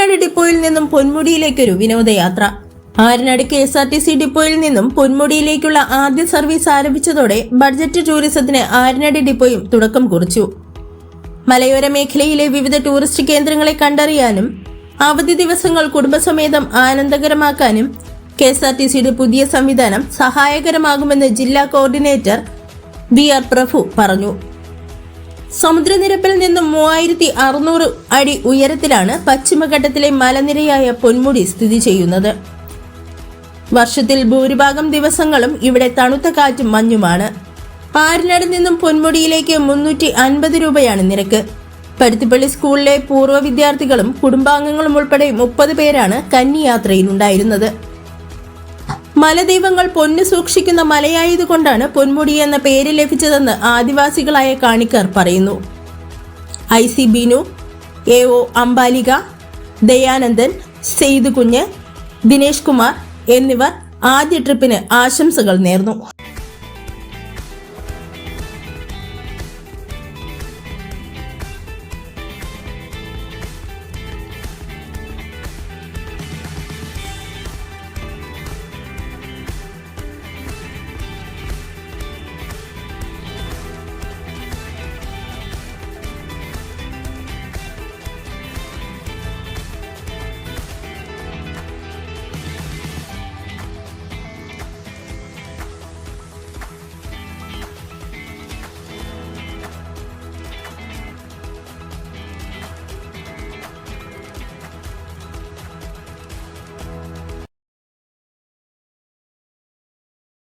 ആര്യനാട് ഡിപ്പോയിൽ നിന്നും പൊന്മുടിയിലേക്കൊരു വിനോദയാത്ര. ആര്യനാട് KSRTC ഡിപ്പോയിൽ നിന്നും പൊന്മുടിയിലേക്കുള്ള ആദ്യ സർവീസ് ആരംഭിച്ചതോടെ ബഡ്ജറ്റ് ടൂറിസത്തിന് ആര്യനാട് ഡിപ്പോയും തുടക്കം കുറിച്ചു. മലയോര മേഖലയിലെ വിവിധ ടൂറിസ്റ്റ് കേന്ദ്രങ്ങളെ കണ്ടറിയാനും അവധി ദിവസങ്ങൾ കുടുംബസമേതം ആനന്ദകരമാക്കാനും KSRTCയുടെ പുതിയ സംവിധാനം സഹായകരമാകുമെന്ന് ജില്ലാ കോർഡിനേറ്റർ BR പ്രഭു പറഞ്ഞു. സമുദ്രനിരപ്പിൽ നിന്നും 3600 അടി ഉയരത്തിലാണ് പശ്ചിമഘട്ടത്തിലെ മലനിരയായ പൊന്മുടി സ്ഥിതി ചെയ്യുന്നത്. വർഷത്തിൽ ഭൂരിഭാഗം ദിവസങ്ങളും ഇവിടെ തണുത്ത കാറ്റും മഞ്ഞുമാണ്. ആര്യനാട് നിന്നും പൊന്മുടിയിലേക്ക് 350 രൂപയാണ് നിരക്ക്. പരുത്തിപ്പള്ളി സ്കൂളിലെ പൂർവ്വ വിദ്യാർത്ഥികളും കുടുംബാംഗങ്ങളും ഉൾപ്പെടെ 30 പേരാണ് കന്നിയാത്രയിലുണ്ടായിരുന്നത്. മലദൈവങ്ങൾ പൊന്നു സൂക്ഷിക്കുന്ന മലയായതുകൊണ്ടാണ് പൊന്മുടി എന്ന പേര് ലഭിച്ചതെന്ന് ആദിവാസികളായ കാണിക്കാർ പറയുന്നു. IC ബിനു, AO അംബാലിക, ദയാനന്ദൻ, സെയ്ദ് കുഞ്ഞ്, ദിനേഷ് കുമാർ എന്നിവർ ആദ്യ ട്രിപ്പിന് ആശംസകൾ നേർന്നു.